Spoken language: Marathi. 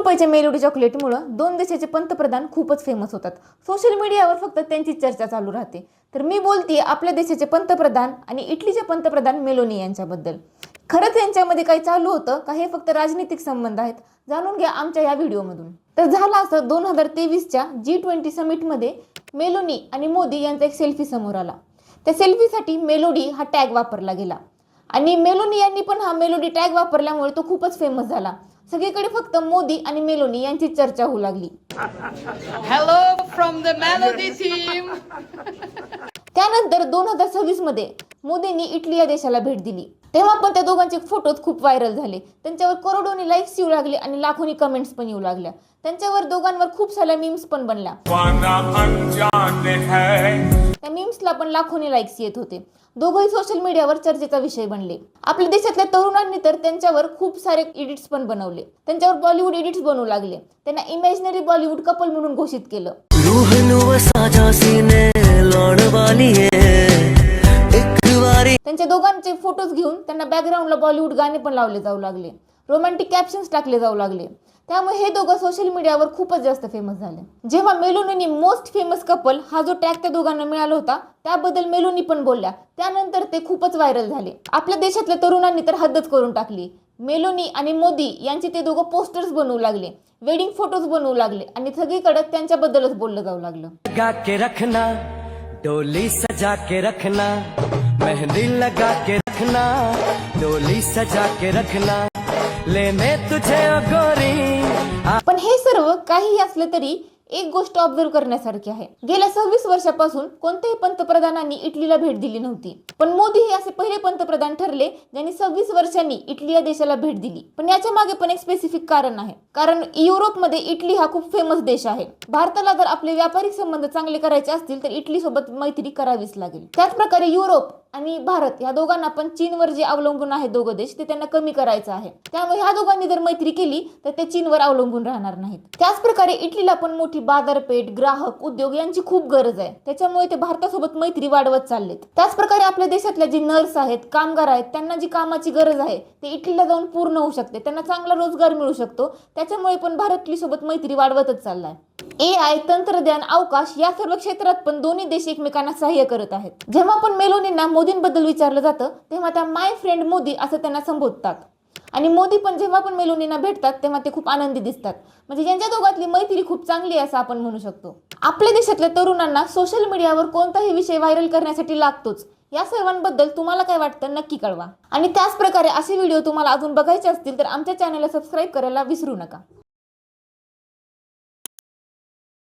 रुपयाच्या मेलोडी चॉकलेटमुळे दोन देशाचे पंतप्रधान खूपच फेमस होतात। सोशल मीडियावर फक्त त्यांची चर्चा चालू राहते। तर मी बोलतेय आपल्या देशाचे पंतप्रधान आणि इटलीचे पंतप्रधान मेलोनी यांच्याबद्दल। खरंच यांच्यामध्ये काही चालू होतं का हे फक्त राजनीतिक संबंध आहेत? जाणून घ्या आमच्या या व्हिडिओमधून। तर झालं असं 2023च्या G20 समिटमध्ये मेलोनी आणि मोदी यांचा एक सेल्फी समोर आला। त्या सेल्फीसाठी मेलोडी हा टॅग वापरला गेला आणि मेलोनी यांनी पण हा मेलोडी टॅग वापरल्यामुळे तो खूपच फेमस झाला। सगळीकडे फक्त मोदी आणि मेलोनी यांची चर्चा होऊ लागली। Hello from the Melody team. त्यानंतर 2026 मध्ये मोदींनी इटली या देशाला भेट दिली। तेव्हा पण त्या दोघांचे फोटोज खूप व्हायरल झाले। त्यांच्यावर करोडोनी लाईक्स येऊ लागले आणि लाखोनी कमेंट्स पण येऊ लागल्या। त्यांच्यावर दोघांवर खूप साऱ्या मीम्स पण बनल्या। त्या मीम्सला पण लाखोनी लाईक्स येत होते। दोघंही सोशल मीडियावर चर्चेचा विषय बनले। आपल्या देशातल्या तरुणांनी तर त्यांच्यावर खूप सारे एडिट्स पण बनवले। त्यांच्यावर बॉलिवूड एडिट्स बनवू लागले। त्यांना इमॅजिनरी बॉलिवूड कपल म्हणून घोषित केलं। त्यांच्या दोघांचे फोटोज घेऊन त्यांना बॅकग्राऊंडला बॉलिवूड गाणे पण लावले जाऊ लागले। रोमॅन्टिक कॅप्शन्स टाकले जाऊ लागले। त्यामुळे हे दोघं सोशल मीडियावर खूपच जास्त फेमस झाले। जेव्हा मेलोनीने मोस्ट फेमस कपल हा जो टॅग त्या दोघांना मिळाला होता त्याबद्दल मेलोनी पण बोलल्या, त्यानंतर ते खूपच व्हायरल झाले। आपल्या देशातल्या तरुणांनी तर हद्दच करून टाकली। मेलोनी आणि मोदी यांचे ते दोघं पोस्टर्स बनवू लागले, वेडिंग फोटोज बनवू लागले आणि सगळीकडे त्यांच्याबद्दलच बोललं जाऊ लागलं। लगा के रखना, डोली सजा के रखना, मेहंदी लगा के रखना, डोली सजा के रखना, लेने तुझे ओ गोरी। पण हे सर्व काही असलं तरी एक गोष्ट ऑब्झर्व करण्यासारखी आहे। गेल्या 26 वर्षापासून कोणत्याही पंतप्रधानांनी इटलीला भेट दिली नव्हती। पण मोदी हे असे पहिले पंतप्रधान ठरले ज्यांनी 26 वर्षांनी इटली या देशाला भेट दिली। पण याच्या मागे पण एक स्पेसिफिक कारण आहे। कारण युरोपमध्ये इटली हा खूप फेमस देश आहे। भारताला जर आपले व्यापारिक संबंध चांगले करायचे असतील तर इटली सोबत मैत्री करावीच लागेल। त्याच प्रकारे युरोप आणि भारत या दोघांना पण चीनवर जे अवलंबून आहे दोघं देश ते त्यांना कमी करायचं आहे। त्यामुळे ह्या दोघांनी जर मैत्री केली तर ते चीनवर अवलंबून राहणार नाहीत। त्याच प्रकारे इटलीला पण मोठी बाजारपेठ, ग्राहक, उद्योग यांची खूप गरज आहे। त्याच्यामुळे ते भारतासोबत मैत्री वाढवत चाललेत। त्याच प्रकारे आपल्या देशातल्या जी नर्स आहेत, कामगार आहेत, त्यांना जी कामाची गरज आहे ते इटलीला जाऊन पूर्ण होऊ शकते। त्यांना चांगला रोजगार मिळू शकतो। त्याच्यामुळे पण भारत इटली सोबत मैत्री वाढवतच चाललाय। AI, तंत्रज्ञान, अवकाश या सर्व क्षेत्रात पण दोन्ही देश एकमेकांना सहाय्य करत आहेत। जेव्हा पण मेलोनींना मोदींबद्दल विचारलं जातं तेव्हा त्या माय फ्रेंड मोदी असं त्यांना संबोधतात आणि मोदी पण जेव्हा पण मेलोनींना भेटतात तेव्हा ते खूप आनंदी दिसतात। म्हणजे ज्यांच्या दोघांतली मैत्री खूप चांगली आहे असं आपण म्हणू शकतो। आपल्या देशातल्या तरुणांना सोशल मीडियावर कोणताही विषय व्हायरल करण्यासाठी लागतोच। या सर्वांबद्दल तुम्हाला काय वाटतं नक्की कळवा। आणि त्याच प्रकारे असे व्हिडिओ तुम्हाला अजून बघायचे असतील तर आमच्या चॅनलला सबस्क्राईब करायला विसरू नका।